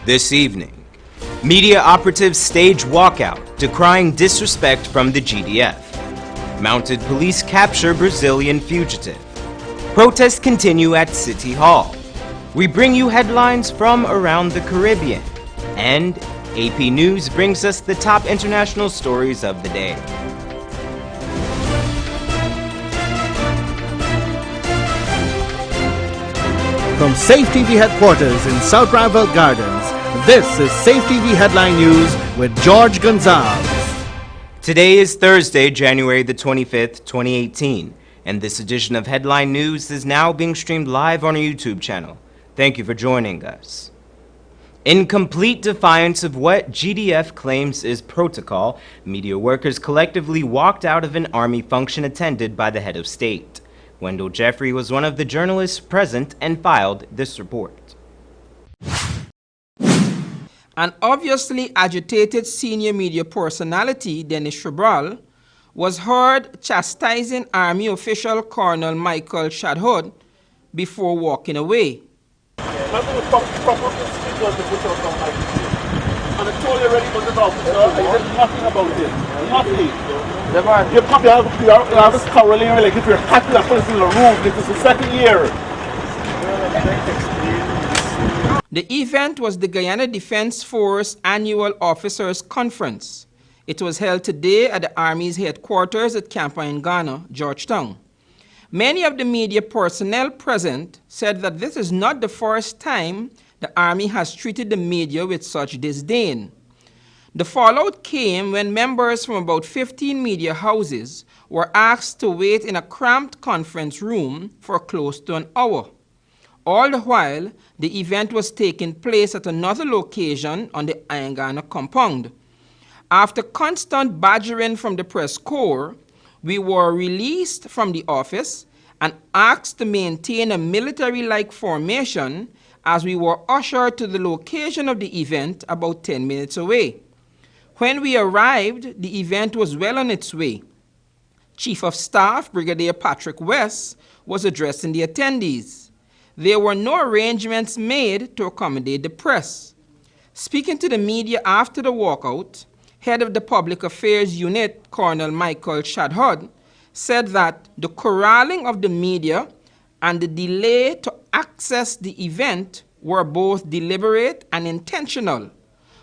This evening, media operatives stage walkout, decrying disrespect from the GDF. Mounted police capture Brazilian fugitive. Protests continue at City Hall. We bring you headlines from around the Caribbean. And AP News brings us the top international stories of the day. From Safe TV headquarters in South Granville Gardens, this is Safe TV Headline News with George Gonzalez. Today is Thursday, January the 25th, 2018, and this edition of Headline News is now being streamed live on our YouTube channel. Thank you for joining us. In complete defiance of what GDF claims is protocol, media workers collectively walked out of an Army function attended by the head of state. Wendell Jeffrey was one of the journalists present and filed this report. An obviously agitated senior media personality, Dennis Shribral, was heard chastising Army official Colonel Michael Shadhood before walking away. And I told you already about this officer, I did nothing about it. Nothing. You have this caroling like if you're happy that person in the room. This is the second year. The event was the Guyana Defense Force Annual Officers Conference. It was held today at the Army's headquarters at Camp in Ghana, Georgetown. Many of the media personnel present said that this is not the first time the Army has treated the media with such disdain. The fallout came when members from about 15 media houses were asked to wait in a cramped conference room for close to an hour. All the while, the event was taking place at another location on the Ayangana compound. After constant badgering from the press corps, we were released from the office and asked to maintain a military-like formation as we were ushered to the location of the event about 10 minutes away. When we arrived, the event was well on its way. Chief of Staff Brigadier Patrick West was addressing the attendees. There were no arrangements made to accommodate the press. Speaking to the media after the walkout, head of the Public Affairs Unit, Colonel Michael Shadhood, said that the corralling of the media and the delay to access the event were both deliberate and intentional.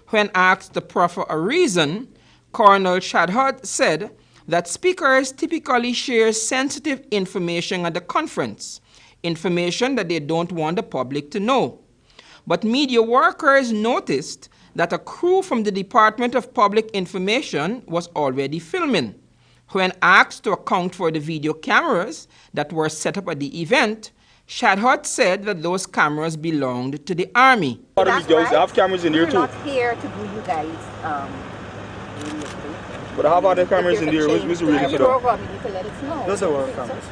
When asked to proffer a reason, Colonel Shadhood said that speakers typically share sensitive information at the conference, information that they don't want the public to know. But media workers noticed that a crew from the Department of Public Information was already filming. When asked to account for the video cameras that were set up at the event, Shadhood said that those cameras belonged to the Army. That's right. They have cameras in there too. We're not here to do you guys. But how about the cameras in there? What's the reason for that? You need to let us know. Those are our cameras.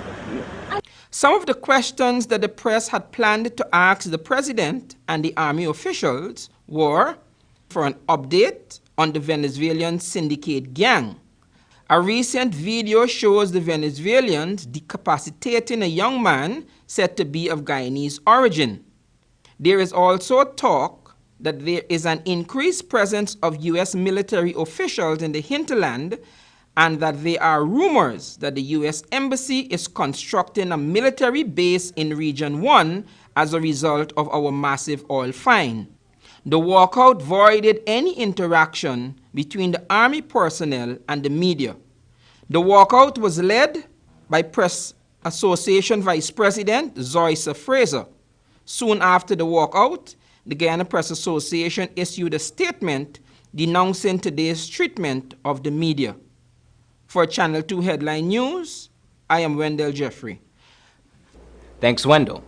Some of the questions that the press had planned to ask the President and the Army officials were for an update on the Venezuelan syndicate gang. A recent video shows the Venezuelans decapitating a young man said to be of Guyanese origin. There is also talk that there is an increased presence of U.S. military officials in the hinterland and that there are rumors that the U.S. Embassy is constructing a military base in Region 1 as a result of our massive oil find. The walkout voided any interaction between the Army personnel and the media. The walkout was led by Press Association Vice President Zoysa Fraser. Soon after the walkout, the Guyana Press Association issued a statement denouncing today's treatment of the media. For Channel 2 Headline News, I am Wendell Jeffrey. Thanks, Wendell.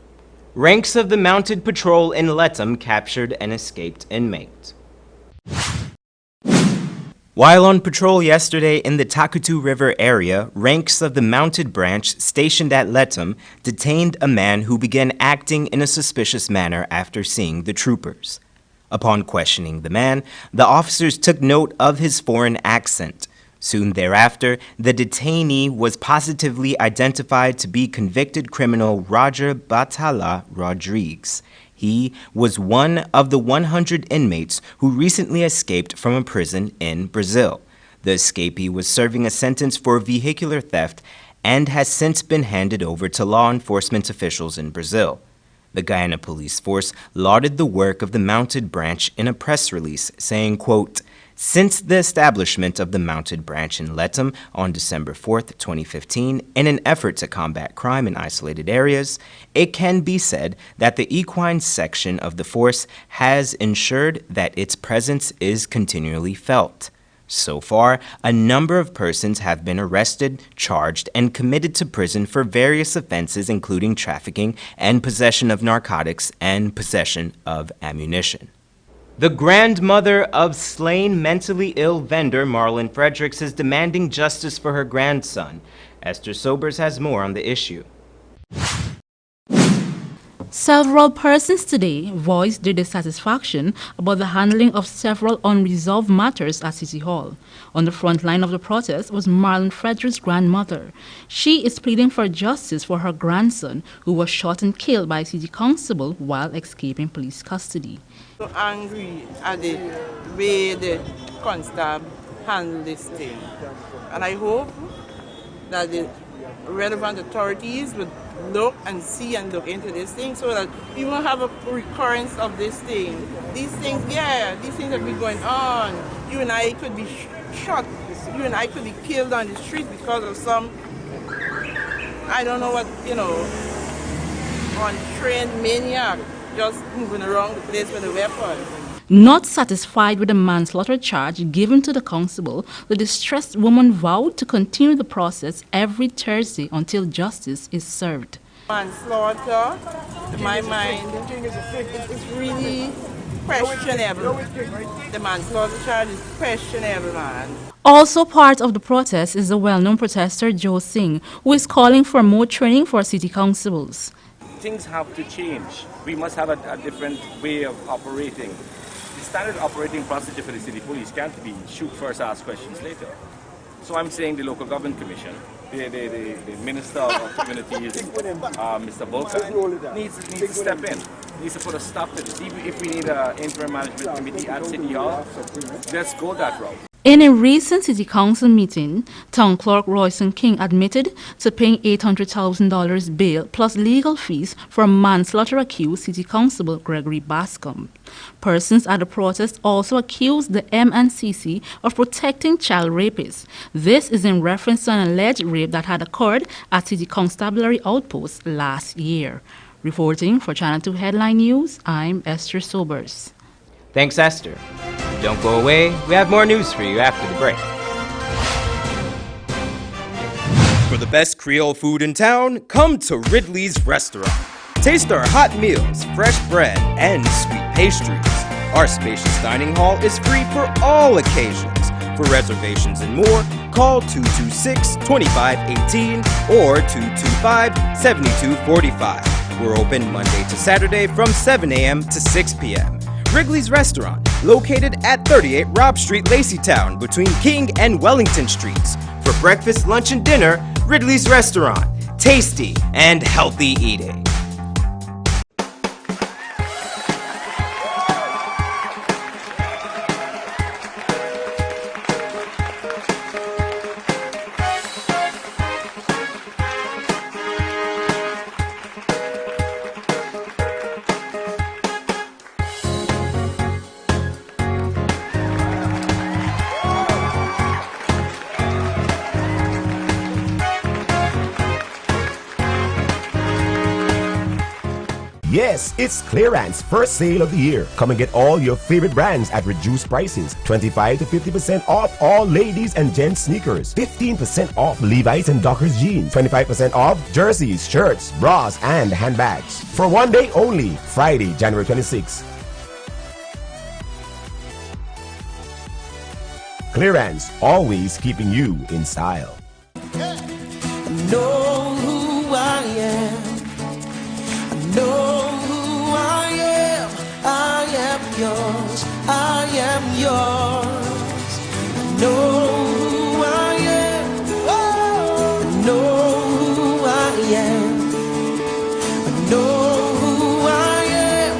Ranks of the Mounted Patrol in Lethem captured an escaped inmate. While on patrol yesterday in the Takutu River area, ranks of the mounted branch stationed at Lethem detained a man who began acting in a suspicious manner after seeing the troopers. Upon questioning the man, the officers took note of his foreign accent. Soon thereafter, the detainee was positively identified to be convicted criminal Roger Batala Rodriguez. He was one of the 100 inmates who recently escaped from a prison in Brazil. The escapee was serving a sentence for vehicular theft and has since been handed over to law enforcement officials in Brazil. The Guyana police force lauded the work of the mounted branch in a press release, saying, quote, "Since the establishment of the mounted branch in Lethem on December 4th, 2015, in an effort to combat crime in isolated areas, it can be said that the equine section of the force has ensured that its presence is continually felt. So far, a number of persons have been arrested, charged, and committed to prison for various offenses including trafficking and possession of narcotics and possession of ammunition." The grandmother of slain mentally ill vendor Marlon Fredericks is demanding justice for her grandson. Esther Sobers has more on the issue. Several persons today voiced their dissatisfaction about the handling of several unresolved matters at City Hall. On the front line of the protest was Marlon Frederick's grandmother. She is pleading for justice for her grandson, who was shot and killed by a city constable while escaping police custody. So angry at the way the constable handled this thing. And I hope that the relevant authorities would look and see and look into this thing so that we won't have a recurrence of this thing. These things have been going on. You and I could be shot. You and I could be killed on the street because of some, I don't know what, untrained maniac just moving around the place with a weapon. Not satisfied with the manslaughter charge given to the constable, the distressed woman vowed to continue the process every Thursday until justice is served. Manslaughter, to my mind, it's really questionable. The manslaughter charge is questionable, man. Also part of the protest is the well-known protester Joe Singh, who is calling for more training for city constables. Things have to change. We must have a different way of operating. The standard operating procedure for the city police can't be shoot first, ask questions later. So I'm saying the local government commission, the Minister of Communities, Mr. Volkan, needs to step in, needs to put a stop to this. If we need an interim management committee at City Hall, let's go that route. In a recent City Council meeting, Town Clerk Royson King admitted to paying $800,000 bail plus legal fees for manslaughter accused City Constable Gregory Bascom. Persons at the protest also accused the MNCC of protecting child rapists. This is in reference to an alleged rape that had occurred at City Constabulary Outpost last year. Reporting for Channel 2 Headline News, I'm Esther Sobers. Thanks, Esther. Don't go away. We have more news for you after the break. For the best Creole food in town, come to Ridley's Restaurant. Taste our hot meals, fresh bread, and sweet pastries. Our spacious dining hall is free for all occasions. For reservations and more, call 226-2518 or 225-7245. We're open Monday to Saturday from 7 a.m. to 6 p.m. Wrigley's Restaurant, located at 38 Robb Street, Laceytown, between King and Wellington Streets. For breakfast, lunch, and dinner, Ridley's Restaurant. Tasty and healthy eating. Yes, it's clearance first sale of the year. Come and get all your favorite brands at reduced prices. 25 to 50% off all ladies and gents sneakers. 15% off Levi's and Dockers jeans. 25% off jerseys, shirts, bras, and handbags. For one day only, Friday, January 26th. Clearance, always keeping you in style. Know who I am. Know who I am. I am yours. I am yours. Know who I am. Oh, know who I am. Know who I am.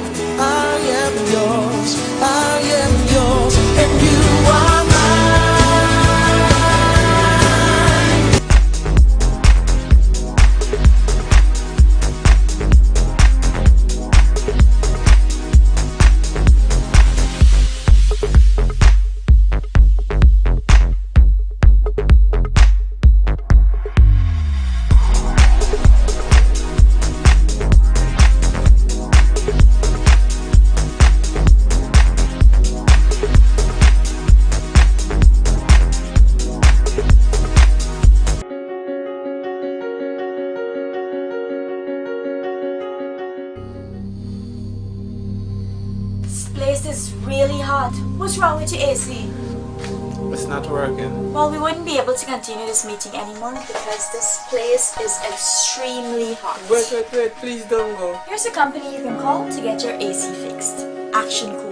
really hot. What's wrong with your AC? It's not working. Well, we wouldn't be able to continue this meeting anymore because this place is extremely hot. Wait, please don't go. Here's a company you can call to get your AC fixed. Action Cool.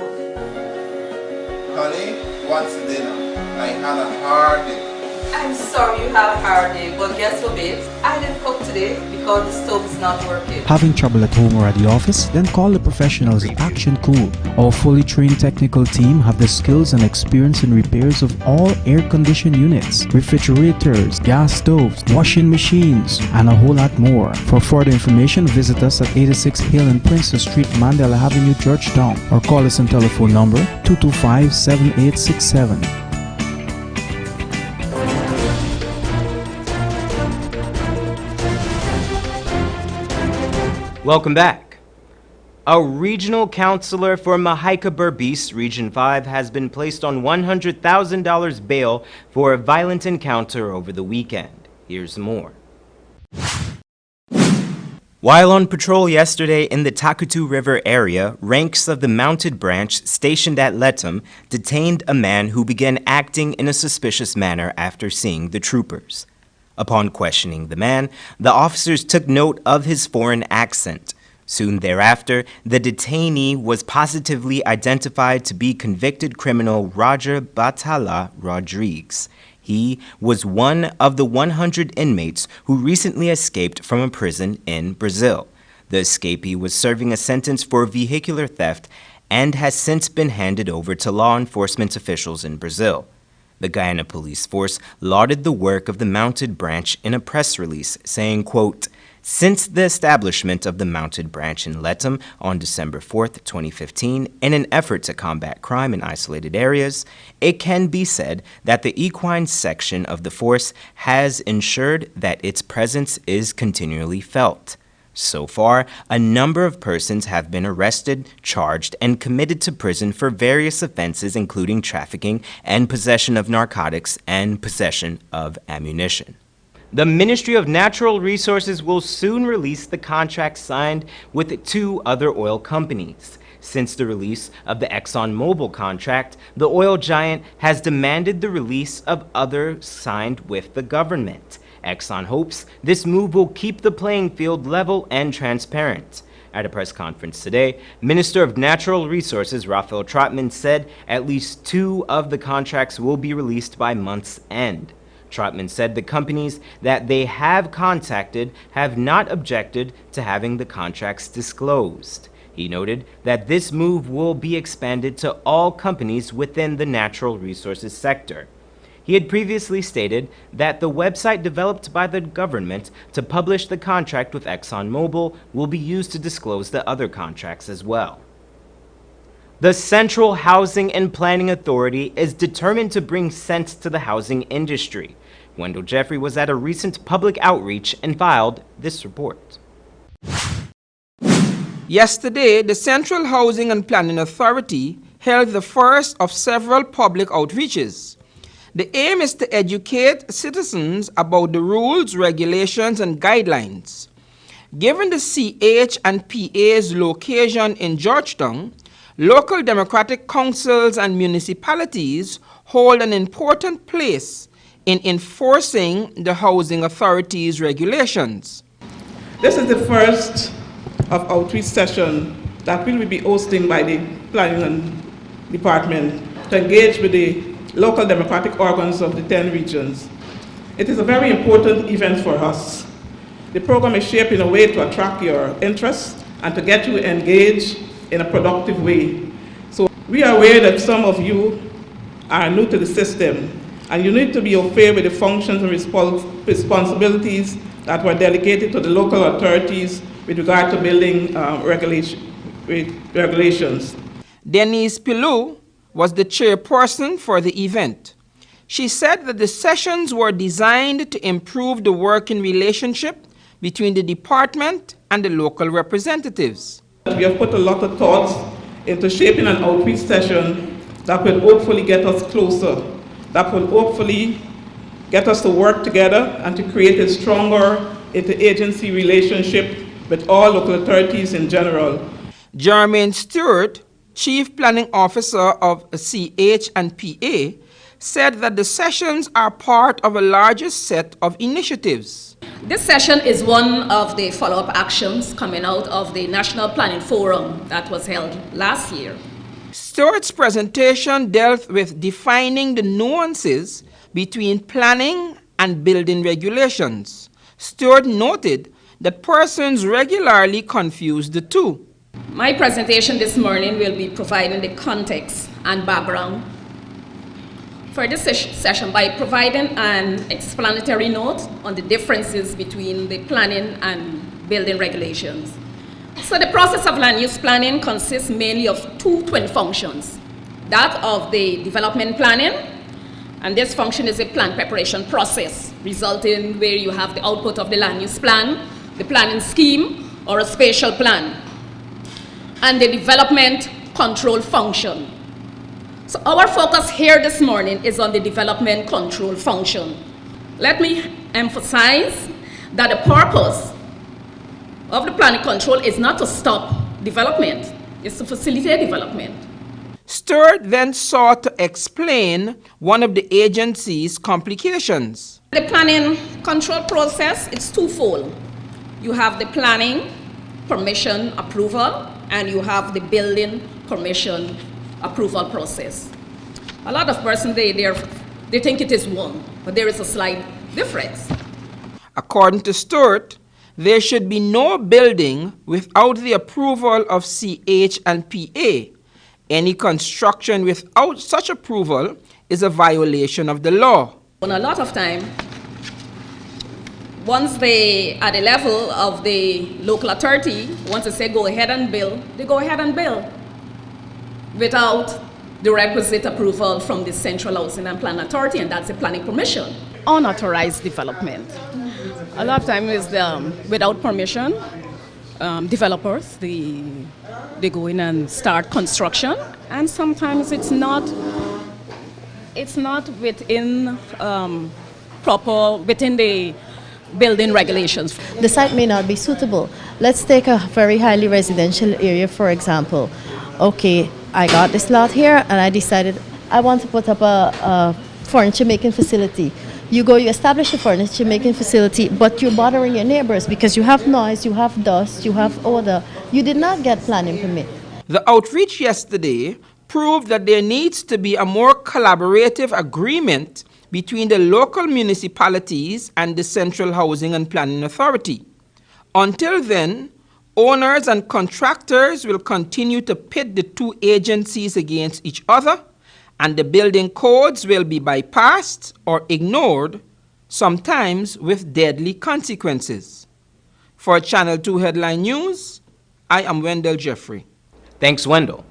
Honey, what's dinner? I had a hard day. I'm sorry you had a hard day, but guess what, babes? I didn't cook today because the stove is not working. Having trouble at home or at the office? Then call the professionals at Action Cool. Our fully trained technical team have the skills and experience in repairs of all air-conditioned units, refrigerators, gas stoves, washing machines, and a whole lot more. For further information, visit us at 86 Hill and Princess Street, Mandela Avenue, Georgetown, or call us on telephone number 225-7867. Welcome back. A regional counselor for Mahika Berbice, Region 5, has been placed on $100,000 bail for a violent encounter over the weekend. Here's more. While on patrol yesterday in the Takutu River area, ranks of the mounted branch stationed at Lethem detained a man who began acting in a suspicious manner after seeing the troopers. Upon questioning the man, the officers took note of his foreign accent. Soon thereafter, the detainee was positively identified to be convicted criminal Roger Batala Rodriguez. He was one of the 100 inmates who recently escaped from a prison in Brazil. The escapee was serving a sentence for vehicular theft and has since been handed over to law enforcement officials in Brazil. The Guyana police force lauded the work of the mounted branch in a press release, saying, quote, "Since the establishment of the mounted branch in Lethem on December 4th, 2015, in an effort to combat crime in isolated areas, it can be said that the equine section of the force has ensured that its presence is continually felt. So far, a number of persons have been arrested, charged, and committed to prison for various offenses including trafficking and possession of narcotics and possession of ammunition." The Ministry of Natural Resources will soon release the contract signed with 2 other oil companies. Since the release of the ExxonMobil contract, the oil giant has demanded the release of others signed with the government. Exxon hopes this move will keep the playing field level and transparent. At a press conference today, Minister of Natural Resources Raphael Trotman said at least 2 of the contracts will be released by month's end. Trotman said the companies that they have contacted have not objected to having the contracts disclosed. He noted that this move will be expanded to all companies within the natural resources sector. He had previously stated that the website developed by the government to publish the contract with ExxonMobil will be used to disclose the other contracts as well. The Central Housing and Planning Authority is determined to bring sense to the housing industry. Wendell Jeffrey was at a recent public outreach and filed this report. Yesterday, the Central Housing and Planning Authority held the first of several public outreaches. The aim is to educate citizens about the rules, regulations, and guidelines. Given the CH and PA's location in Georgetown, local democratic councils and municipalities hold an important place in enforcing the housing authority's regulations. This is the first of outreach session that we will be hosting by the Planning Department to engage with the local democratic organs of the 10 regions. It is a very important event for us. The program is shaped in a way to attract your interest and to get you engaged in a productive way. So we are aware that some of you are new to the system and you need to be au fait with the functions and responsibilities that were delegated to the local authorities with regard to building regulations. Denise Pilou was the chairperson for the event. She said that the sessions were designed to improve the working relationship between the department and the local representatives. We have put a lot of thoughts into shaping an outreach session that will hopefully get us closer, that will hopefully get us to work together and to create a stronger interagency relationship with all local authorities in general. Jermaine Stewart Chief Planning Officer of CH and PA, said that the sessions are part of a larger set of initiatives. This session is one of the follow-up actions coming out of the National Planning Forum that was held last year. Stewart's presentation dealt with defining the nuances between planning and building regulations. Stewart noted that persons regularly confuse the two. My presentation this morning will be providing the context and background for this session by providing an explanatory note on the differences between the planning and building regulations. So the process of land use planning consists mainly of two twin functions. That of the development planning, and this function is a plan preparation process, resulting where you have the output of the land use plan, the planning scheme, or a spatial plan, and the development control function. So our focus here this morning is on the development control function. Let me emphasize that the purpose of the planning control is not to stop development, it's to facilitate development. Stewart then sought to explain one of the agency's complications. The planning control process is twofold. You have the planning permission approval, and you have the building permission approval process. A lot of persons, they think it is one, but there is a slight difference. According to Stewart, there should be no building without the approval of CH and PA. Any construction without such approval is a violation of the law. And a lot of time, once they, at the level of the local authority, once they say go ahead and build, they go ahead and build without the requisite approval from the Central Housing and Planning Authority, and that's the planning permission. Unauthorized development. A lot of times is without permission, developers, they go in and start construction, and sometimes it's not within within the building regulations. The site may not be suitable. Let's take a very highly residential area, for example. Okay, I got this lot here and I decided I want to put up a furniture making facility. You go, you establish a furniture making facility, but you're bothering your neighbors because you have noise, you have dust, you have odor. You did not get planning permit. The outreach yesterday proved that there needs to be a more collaborative agreement between the local municipalities and the Central Housing and Planning Authority. Until then, owners and contractors will continue to pit the two agencies against each other, and the building codes will be bypassed or ignored, sometimes with deadly consequences. For Channel 2 Headline News, I am Wendell Jeffrey. Thanks, Wendell.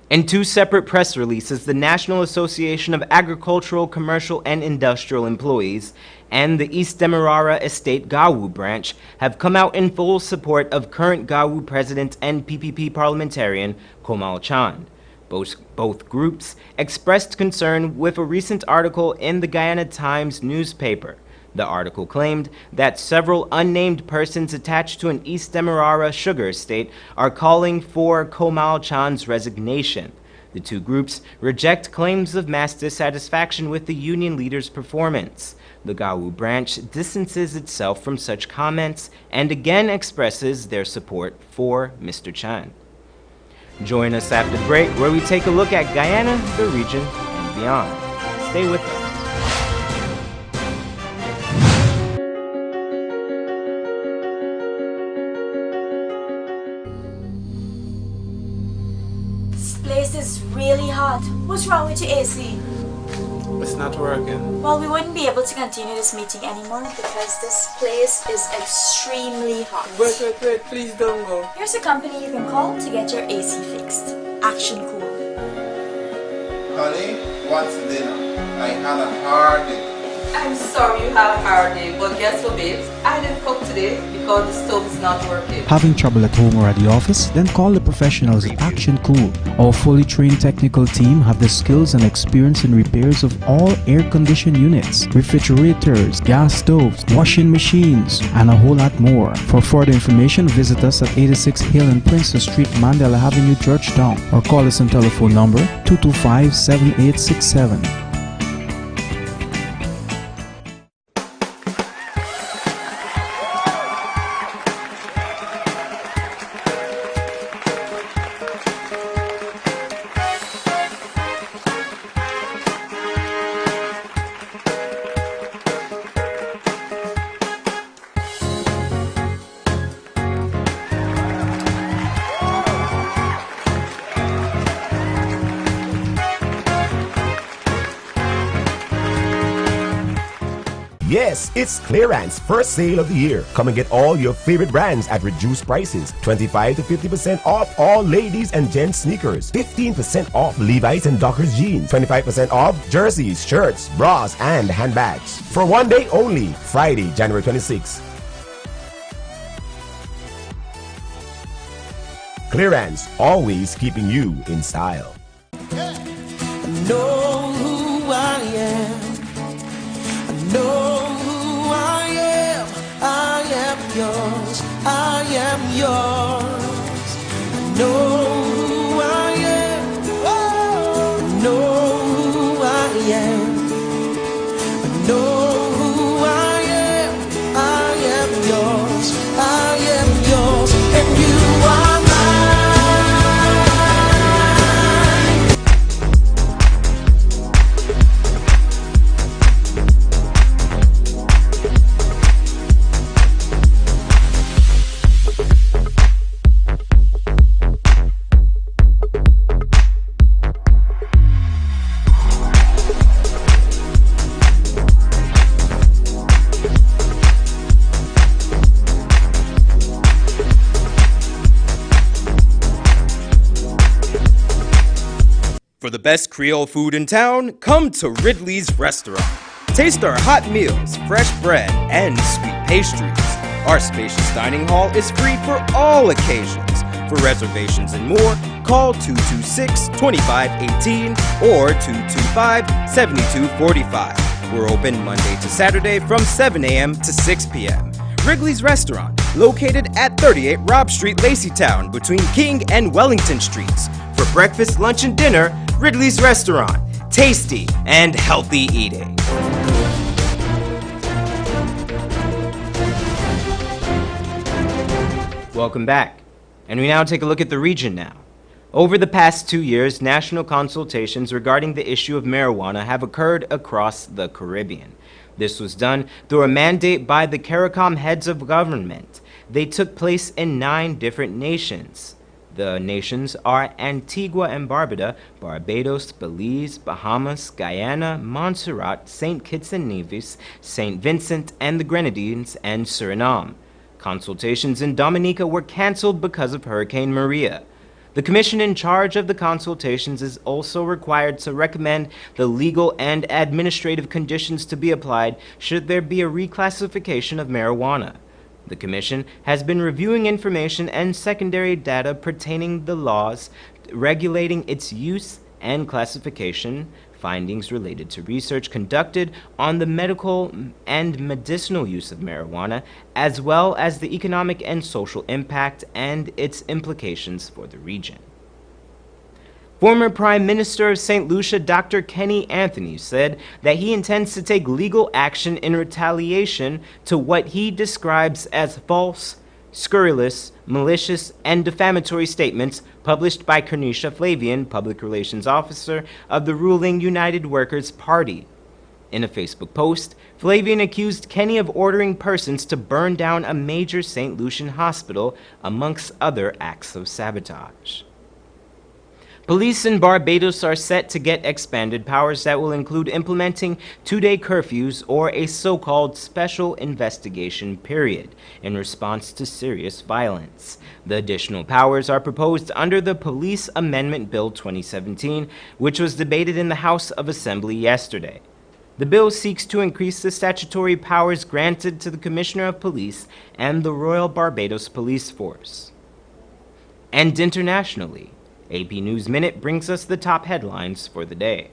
In two separate press releases, the National Association of Agricultural, Commercial, and Industrial Employees and the East Demerara Estate Gawu branch have come out in full support of current Gawu President and PPP parliamentarian Komal Chand. Both groups expressed concern with a recent article in the Guyana Times newspaper. The article claimed that several unnamed persons attached to an East Demerara sugar estate are calling for Komal Chand's resignation. The two groups reject claims of mass dissatisfaction with the union leader's performance. The Gawu branch distances itself from such comments and again expresses their support for Mr. Chand. Join us after the break where we take a look at Guyana, the region, and beyond. Stay with us. This is really hot. What's wrong with your AC? It's not working. Well, we wouldn't be able to continue this meeting anymore because this place is extremely hot. Wait, please don't go. Here's a company you can call to get your AC fixed. Action Cool. Honey, what's dinner? I had a hard day. I'm sorry you have a hard day, but guess what, babes? I didn't cook today because the stove is not working. Having trouble at home or at the office? Then call the professionals at Action Cool. Our fully trained technical team have the skills and experience in repairs of all air-conditioned units, refrigerators, gas stoves, washing machines, and a whole lot more. For further information, visit us at 86 Hill and Princess Street, Mandela Avenue, Georgetown, or call us on telephone number 225-7867. Yes, it's clearance first sale of the year. Come and get all your favorite brands at reduced prices. 25 to 50% off all ladies and gents sneakers. 15% off Levi's and Dockers jeans. 25% off jerseys, shirts, bras, and handbags. For one day only, Friday, January 26th. Clearance, always keeping you in style. Know who I am. Know who I am. I am yours. I am yours. Know who I am. Oh, know who I am. Know who I am. I am yours. I am yours. And you are For the best Creole food in town, come to Ridley's Restaurant. Taste our hot meals, fresh bread, and sweet pastries. Our spacious dining hall is free for all occasions. For reservations and more, call 226-2518 or 225-7245. We're open Monday to Saturday from 7 a.m. to 6 p.m. Wrigley's Restaurant, located at 38 Robb Street, Laceytown, between King and Wellington Streets. For breakfast, lunch, and dinner, Ridley's Restaurant. Tasty and healthy eating. Welcome back. And we now take a look at the region now. Over the past 2 years, national consultations regarding the issue of marijuana have occurred across the Caribbean. This was done through a mandate by the CARICOM heads of government. They took place in 9 different nations. The nations are Antigua and Barbuda, Barbados, Belize, Bahamas, Guyana, Montserrat, St. Kitts and Nevis, St. Vincent and the Grenadines, and Suriname. Consultations in Dominica were canceled because of Hurricane Maria. The commission in charge of the consultations is also required to recommend the legal and administrative conditions to be applied should there be a reclassification of marijuana. The commission has been reviewing information and secondary data pertaining to the laws regulating its use and classification, findings related to research conducted on the medical and medicinal use of marijuana, as well as the economic and social impact and its implications for the region. Former Prime Minister of St. Lucia, Dr. Kenny Anthony, said that he intends to take legal action in retaliation to what he describes as false, scurrilous, malicious, and defamatory statements published by Cornecia Flavian, Public Relations Officer of the ruling United Workers' Party. In a Facebook post, Flavian accused Kenny of ordering persons to burn down a major St. Lucian hospital, amongst other acts of sabotage. Police in Barbados are set to get expanded powers that will include implementing 2-day curfews or a so-called special investigation period in response to serious violence. The additional powers are proposed under the Police Amendment Bill 2017, which was debated in the House of Assembly yesterday. The bill seeks to increase the statutory powers granted to the Commissioner of Police and the Royal Barbados Police Force. And internationally, AP News Minute brings us the top headlines for the day.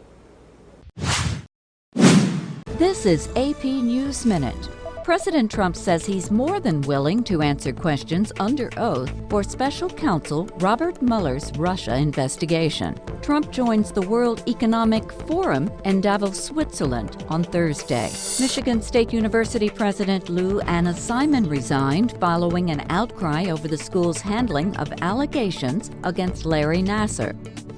This is AP News Minute. President Trump says he's more than willing to answer questions under oath for Special Counsel Robert Mueller's Russia investigation. Trump joins the World Economic Forum in Davos, Switzerland on Thursday. Michigan State University President Lou Anna Simon resigned following an outcry over the school's handling of allegations against Larry Nassar.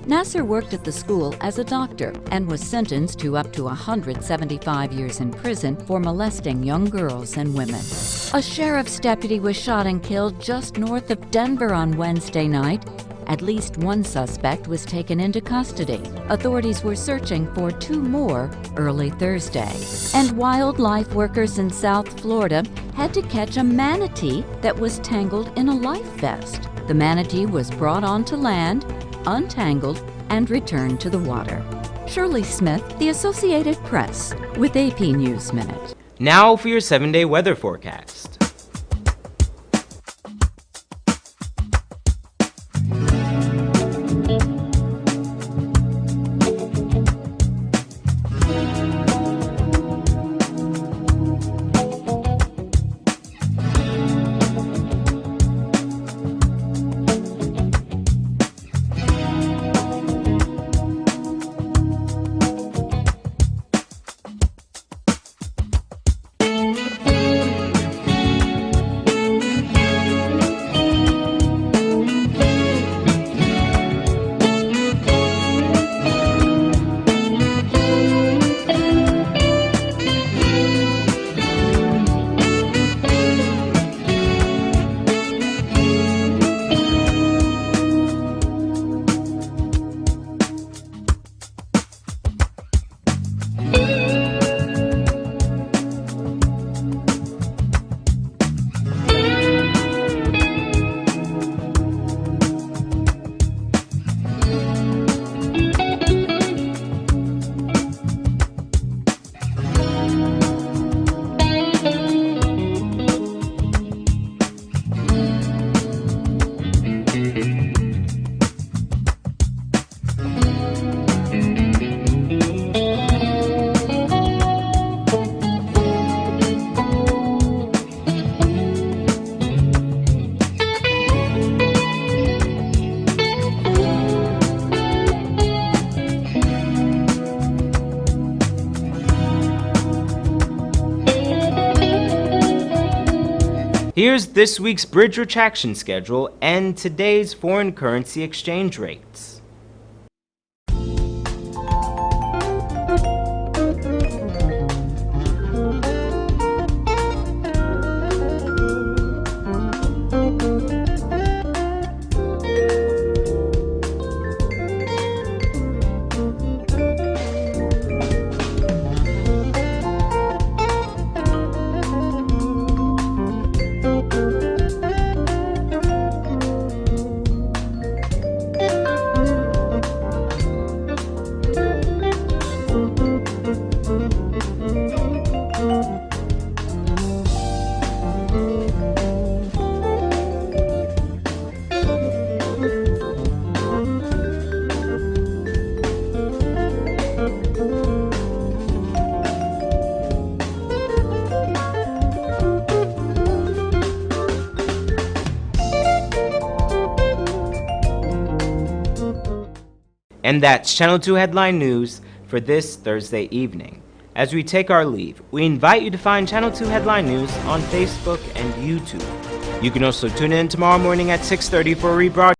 Nassar worked at the school as a doctor and was sentenced to up to 175 years in prison for molesting young girls and women. A sheriff's deputy was shot and killed just north of Denver on Wednesday night. At least one suspect was taken into custody. Authorities were searching for 2 more early Thursday. And wildlife workers in South Florida had to catch a manatee that was tangled in a life vest. The manatee was brought onto land, untangled, and returned to the water. Shirley Smith, The Associated Press, with AP News Minute. Now for your 7-day weather forecast. Here's this week's bridge retraction schedule and today's foreign currency exchange rates. And that's Channel 2 Headline News for this Thursday evening. As we take our leave, we invite you to find Channel 2 Headline News on Facebook and YouTube. You can also tune in tomorrow morning at 6:30 for a rebroadcast.